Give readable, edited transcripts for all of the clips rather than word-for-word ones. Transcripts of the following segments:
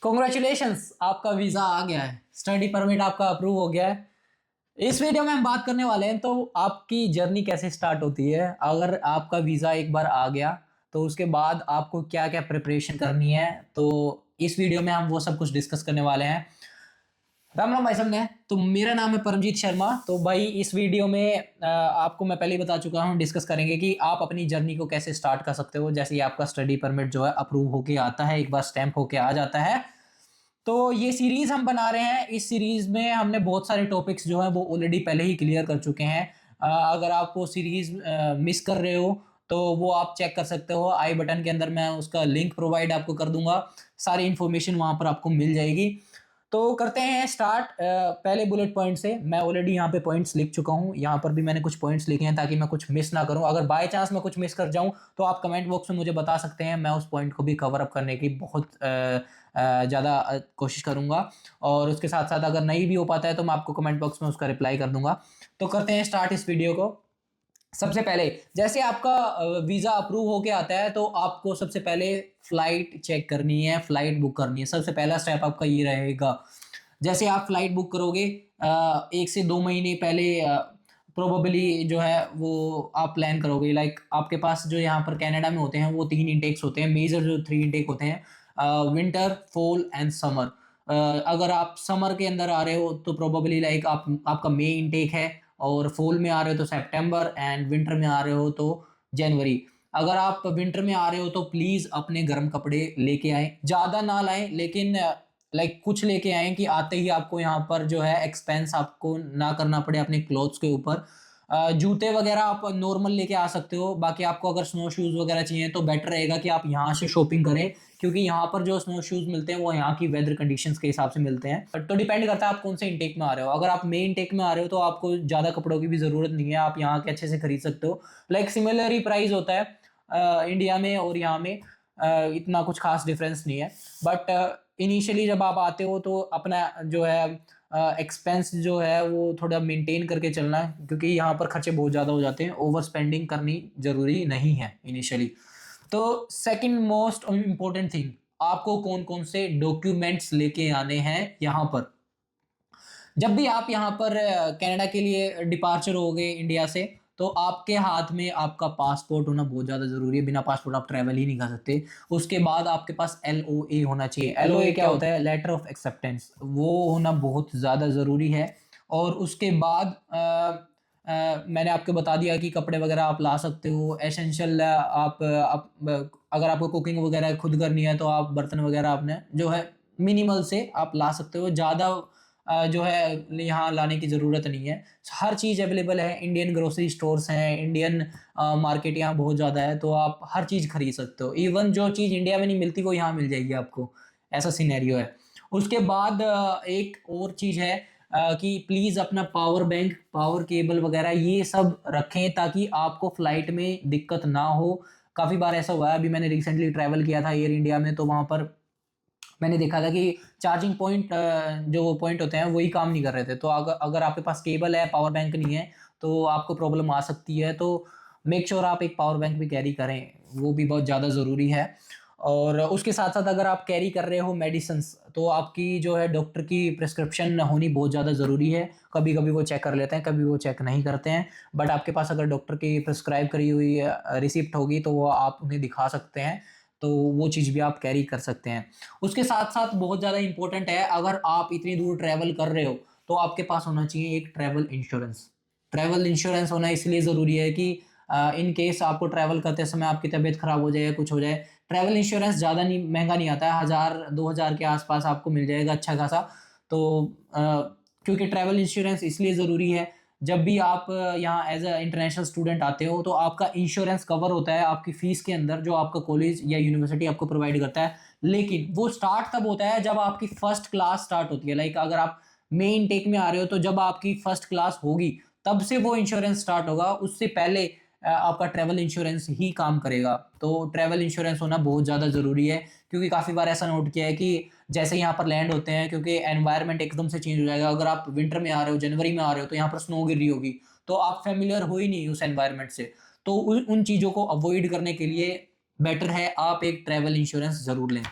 Congratulations, आपका visa आ गया है। स्टडी परमिट आपका अप्रूव हो गया है। इस वीडियो में हम बात करने वाले हैं तो आपकी जर्नी कैसे स्टार्ट होती है। अगर आपका वीज़ा एक बार आ गया तो उसके बाद आपको क्या-क्या प्रिपरेशन करनी है। तो इस वीडियो में हम वो सब कुछ डिस्कस करने वाले हैं। राम राम भाई साहब ने। तो मेरा नाम है परमजीत शर्मा। तो भाई इस वीडियो में आपको मैं पहले ही बता चुका हूँ, डिस्कस करेंगे कि आप अपनी जर्नी को कैसे स्टार्ट कर सकते हो। जैसे ही आपका स्टडी परमिट जो है अप्रूव होके आता है, एक बार स्टैंप होके आ जाता है, तो ये सीरीज हम बना रहे हैं। इस सीरीज में हमने बहुत सारे टॉपिक्स जो हैं वो ऑलरेडी पहले ही क्लियर कर चुके हैं। अगर आप वो सीरीज मिस कर रहे हो तो वो आप चेक कर सकते हो। आई बटन के अंदर मैं उसका लिंक प्रोवाइड आपको कर दूंगा। सारी इन्फॉर्मेशन वहां पर आपको मिल जाएगी। तो करते हैं स्टार्ट पहले बुलेट पॉइंट से। मैं ऑलरेडी यहाँ पे पॉइंट्स लिख चुका हूँ, यहाँ पर भी मैंने कुछ पॉइंट्स लिखे हैं ताकि मैं कुछ मिस ना करूँ। अगर बाय चांस मैं कुछ मिस कर जाऊँ तो आप कमेंट बॉक्स में मुझे बता सकते हैं। मैं उस पॉइंट को भी कवर अप करने की बहुत ज़्यादा कोशिश करूँगा। और उसके साथ साथ अगर नहीं भी हो पाता है तो मैं आपको कमेंट बॉक्स में उसका रिप्लाई कर दूंगा। तो करते हैं स्टार्ट इस वीडियो को। सबसे पहले जैसे आपका वीज़ा अप्रूव होके आता है तो आपको सबसे पहले फ्लाइट चेक करनी है, फ्लाइट बुक करनी है। सबसे पहला स्टेप आपका ये रहेगा। जैसे आप फ्लाइट बुक करोगे 1 से 2 महीने पहले प्रोबेबली जो है वो आप प्लान करोगे। लाइक आपके पास जो यहाँ पर कनाडा में होते हैं वो 3 इंटेक्स होते हैं, मेजर जो 3 इंटेक होते हैं, विंटर, फॉल एंड समर। अगर आप समर के अंदर आ रहे हो तो प्रोबेबली लाइक आपका मई इंटेक है, और फॉल में आ रहे हो तो सितंबर, एंड विंटर में आ रहे हो तो जनवरी। अगर आप विंटर में आ रहे हो तो प्लीज़ अपने गर्म कपड़े लेके आएँ। ज़्यादा ना लाएँ, लेकिन लाइक कुछ लेके आएँ कि आते ही आपको यहाँ पर जो है एक्सपेंस आपको ना करना पड़े अपने क्लोथ्स के ऊपर। जूते वगैरह आप नॉर्मल लेके आ सकते हो। बाकी आपको अगर स्नो शूज़ वगैरह चाहिए तो बेटर रहेगा कि आप यहाँ से शॉपिंग करें, क्योंकि यहाँ पर जो स्नो शूज़ मिलते हैं वो यहाँ की वेदर कंडीशंस के हिसाब से मिलते हैं। तो डिपेंड करता है आप कौन से इंटेक में आ रहे हो। अगर आप मेन इंटेक में आ रहे हो तो आपको ज़्यादा कपड़ों की भी ज़रूरत नहीं है, आप यहाँ के अच्छे से खरीद सकते हो। लाइक सिमिलर ही प्राइस होता है इंडिया में और यहाँ में। इतना कुछ खास डिफरेंस नहीं है। बट इनिशियली जब आप आते हो तो अपना जो है एक्सपेंस जो है वो थोड़ा मेंटेन करके चलना है, क्योंकि यहाँ पर खर्चे बहुत ज़्यादा हो जाते हैं। ओवर स्पेंडिंग करनी ज़रूरी नहीं है इनिशियली। तो सेकंड मोस्ट इम्पोर्टेंट थिंग, आपको कौन कौन से डॉक्यूमेंट्स लेके आने हैं यहाँ पर। जब भी आप यहाँ पर कनाडा के लिए डिपार्चर होगे इंडिया से, तो आपके हाथ में आपका पासपोर्ट होना बहुत ज़्यादा ज़रूरी है। बिना पासपोर्ट आप ट्रैवल ही नहीं कर सकते। उसके बाद आपके पास एलओए होना चाहिए। एलओए क्या होता है? Letter of acceptance. वो होना बहुत ज़्यादा ज़रूरी है। और उसके बाद मैंने आपको बता दिया कि कपड़े वगैरह आप ला सकते हो। एसेंशियल अगर आपको कुकिंग वगैरह खुद करनी है तो आप बर्तन वगैरह आपने जो है मिनिमल से आप ला सकते हो। ज़्यादा जो है यहाँ लाने की ज़रूरत नहीं है। हर चीज़ अवेलेबल है। इंडियन ग्रोसरी स्टोर्स हैं, इंडियन मार्केट यहाँ बहुत ज़्यादा है, तो आप हर चीज़ खरीद सकते हो। इवन जो चीज़ इंडिया में नहीं मिलती वो यहाँ मिल जाएगी आपको। ऐसा सिनेरियो है। उसके बाद एक और चीज़ है कि प्लीज़ अपना पावर बैंक, पावर केबल वगैरह ये सब रखें ताकि आपको फ्लाइट में दिक्कत ना हो। काफ़ी बार ऐसा हुआ है, अभी मैंने रिसेंटली ट्रैवल किया था एयर इंडिया में, तो वहाँ पर मैंने देखा था कि चार्जिंग पॉइंट जो पॉइंट होते हैं वही काम नहीं कर रहे थे। तो अगर अगर आपके पास केबल है, पावर बैंक नहीं है, तो आपको प्रॉब्लम आ सकती है। तो मेक श्योर आप एक पावर बैंक भी कैरी करें, वो भी बहुत ज़्यादा ज़रूरी है। और उसके साथ साथ अगर आप कैरी कर रहे हो मेडिसिन्स, तो आपकी जो है डॉक्टर की प्रिस्क्रिप्शन होनी बहुत ज़्यादा ज़रूरी है। कभी कभी वो चेक कर लेते हैं, कभी वो चेक नहीं करते हैं। बट आपके पास अगर डॉक्टर की प्रिस्क्राइब करी हुई रिसिप्ट होगी तो वो आप उन्हें दिखा सकते हैं। तो वो चीज़ भी आप कैरी कर सकते हैं। उसके साथ-साथ बहुत ज़्यादा इम्पोर्टेंट है, अगर आप इतनी दूर ट्रैवल कर रहे हो, तो आपके पास होना चाहिए एक ट्रैवल इंश्योरेंस। ट्रैवल इंश्योरेंस होना इसलिए ज़रूरी है कि इन केस आपको ट्रैवल करते समय आपकी तबीयत खराब हो जाए या कुछ हो जाए, ट्रैवल इंश्योरेंस ज़्यादा नहीं, महँगा नहीं आता है, 1000-2000 के आस-पास आपको मिल जाएगा अच्छा खासा। तो क्योंकि ट्रैवल इंश्योरेंस इसलिए ज़रूरी है, जब भी आप यहाँ एज़ अ इंटरनेशनल स्टूडेंट आते हो, तो आपका इंश्योरेंस कवर होता है आपकी फ़ीस के अंदर, जो आपका कॉलेज या यूनिवर्सिटी आपको प्रोवाइड करता है। लेकिन वो स्टार्ट तब होता है जब आपकी फर्स्ट क्लास स्टार्ट होती है। लाइक अगर आप मेन टेक में आ रहे हो तो जब आपकी फर्स्ट क्लास होगी तब से वो इंश्योरेंस स्टार्ट होगा। उससे पहले आपका ट्रैवल इंश्योरेंस ही काम करेगा। तो ट्रैवल इंश्योरेंस होना बहुत ज़्यादा ज़रूरी है, क्योंकि काफ़ी बार ऐसा नोट किया है कि जैसे यहाँ पर लैंड होते हैं, क्योंकि एनवायरनमेंट एकदम से चेंज हो जाएगा। अगर आप विंटर में आ रहे हो, जनवरी में आ रहे हो, तो यहाँ पर स्नो गिर रही होगी, तो आप फ़ैमिलियर हो ही नहीं उस एनवायरनमेंट से। तो उन उन चीज़ों को अवॉइड करने के लिए बेटर है आप एक ट्रैवल इंश्योरेंस ज़रूर लें।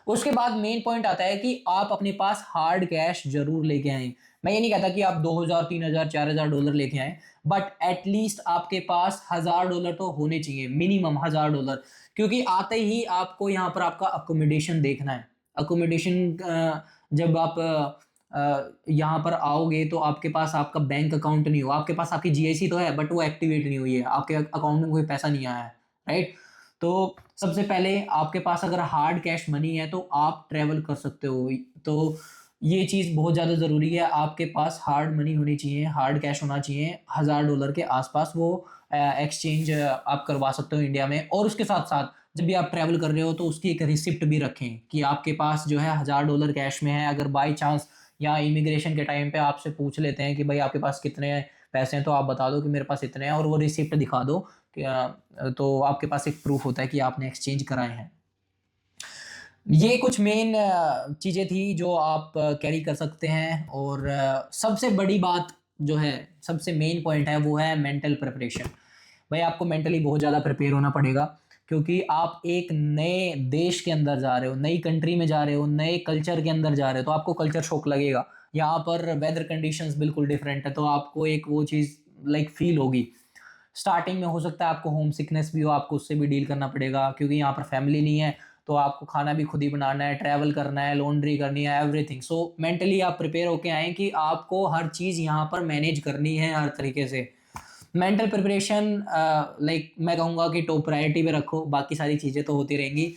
उसके बाद मेन पॉइंट आता है कि आप अपने पास हार्ड कैश जरूर लेके आए। मैं ये नहीं कहता कि आप 2000 3000 4000 डॉलर लेके आए, बट एटलीस्ट आपके पास $1000 तो होने चाहिए, मिनिमम $1000। क्योंकि आते ही आपको यहाँ पर आपका अकोमोडेशन देखना है। अकोमोडेशन जब आप यहाँ पर आओगे तो आपके पास आपका बैंक अकाउंट नहीं हो, आपके पास आपकी जीआईसी तो है बट वो एक्टिवेट नहीं हुई है, आपके अकाउंट में कोई पैसा नहीं आया है, राइट। तो सबसे पहले आपके पास अगर हार्ड कैश मनी है तो आप ट्रेवल कर सकते हो। तो ये चीज़ बहुत ज़्यादा ज़रूरी है, आपके पास हार्ड मनी होनी चाहिए, हार्ड कैश होना चाहिए $1000 के आसपास। वो एक्सचेंज आप करवा सकते हो इंडिया में। और उसके साथ साथ जब भी आप ट्रैवल कर रहे हो तो उसकी एक रिसिप्ट भी रखें कि आपके पास जो है $1000 कैश में है। अगर बाई चांस या इमिग्रेशन के टाइम पे आपसे पूछ लेते हैं कि भाई आपके पास कितने पैसे हैं, तो आप बता दो कि मेरे पास इतने हैं और वो रिसिप्ट दिखा दो तो आपके पास एक प्रूफ होता है कि आपने एक्सचेंज कराए हैं। ये कुछ मेन चीज़ें थी जो आप कैरी कर सकते हैं। और सबसे बड़ी बात जो है, सबसे मेन पॉइंट है, वो है मेंटल प्रिपरेशन। भाई आपको मेंटली बहुत ज़्यादा प्रिपेयर होना पड़ेगा, क्योंकि आप एक नए देश के अंदर जा रहे हो, नई कंट्री में जा रहे हो, नए कल्चर के अंदर जा रहे हो, तो आपको कल्चर शॉक लगेगा। यहाँ पर वेदर कंडीशंस बिल्कुल डिफरेंट है, तो आपको एक वो चीज़ लाइक फील होगी। स्टार्टिंग में हो सकता है आपको होम सिकनेस भी हो, आपको उससे भी डील करना पड़ेगा, क्योंकि यहाँ पर फैमिली नहीं है, तो आपको खाना भी खुद ही बनाना है, ट्रैवल करना है, लॉन्ड्री करनी है, एवरीथिंग। सो मेंटली आप प्रिपेयर होके आए कि आपको हर चीज़ यहाँ पर मैनेज करनी है हर तरीके से। मेंटल प्रिपरेशन लाइक मैं कहूँगा कि टॉप प्रायोरिटी पे रखो, बाकी सारी चीज़ें तो होती रहेंगी।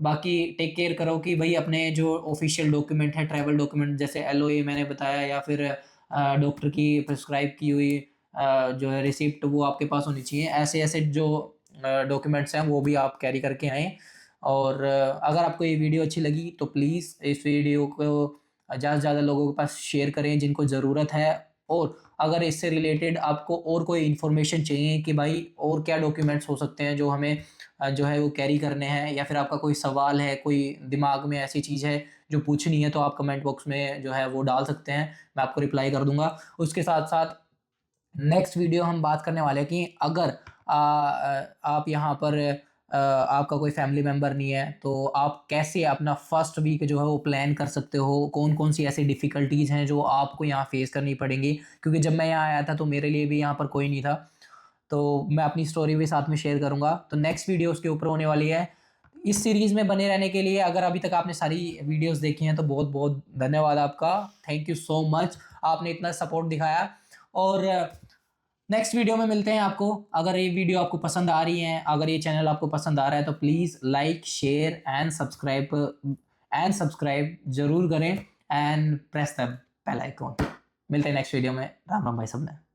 बाकी टेक केयर करो कि भाई अपने जो ऑफिशियल डॉक्यूमेंट है, ट्रैवल डॉक्यूमेंट, जैसे एलओए मैंने बताया, या फिर डॉक्टर की प्रिस्क्राइब की हुई जो है रिसिप्ट, वो आपके पास होनी चाहिए। ऐसे ऐसे जो डॉक्यूमेंट्स हैं वो भी आप कैरी करके आएँ। और अगर आपको ये वीडियो अच्छी लगी तो प्लीज़ इस वीडियो को ज़्यादा से ज़्यादा लोगों के पास शेयर करें जिनको ज़रूरत है। और अगर इससे रिलेटेड आपको और कोई इन्फॉर्मेशन चाहिए कि भाई और क्या डॉक्यूमेंट्स हो सकते हैं जो हमें जो है वो कैरी करने हैं, या फिर आपका कोई सवाल है, कोई दिमाग में ऐसी चीज़ है जो पूछनी है, तो आप कमेंट बॉक्स में जो है वो डाल सकते हैं, मैं आपको रिप्लाई कर दूंगा। उसके साथ साथ नेक्स्ट वीडियो हम बात करने वाले हैं कि अगर आप यहाँ पर आपका कोई फैमिली मेम्बर नहीं है, तो आप कैसे अपना फर्स्ट वीक जो है वो प्लान कर सकते हो, कौन कौन सी ऐसी डिफ़िकल्टीज़ हैं जो आपको यहाँ फेस करनी पड़ेंगी। क्योंकि जब मैं यहाँ आया था तो मेरे लिए भी यहाँ पर कोई नहीं था, तो मैं अपनी स्टोरी भी साथ में शेयर करूँगा। तो नेक्स्ट वीडियो उसके ऊपर होने वाली है। इस सीरीज़ में बने रहने के लिए, अगर अभी तक आपने सारी वीडियोज़ देखी हैं, तो बहुत बहुत धन्यवाद आपका, थैंक यू सो मच, आपने इतना सपोर्ट दिखाया। और नेक्स्ट वीडियो में मिलते हैं आपको। अगर ये वीडियो आपको पसंद आ रही है, अगर ये चैनल आपको पसंद आ रहा है, तो please like, share and subscribe ज़रूर करें, and press the bell icon. मिलते हैं नेक्स्ट वीडियो में। राम राम भाई सबने।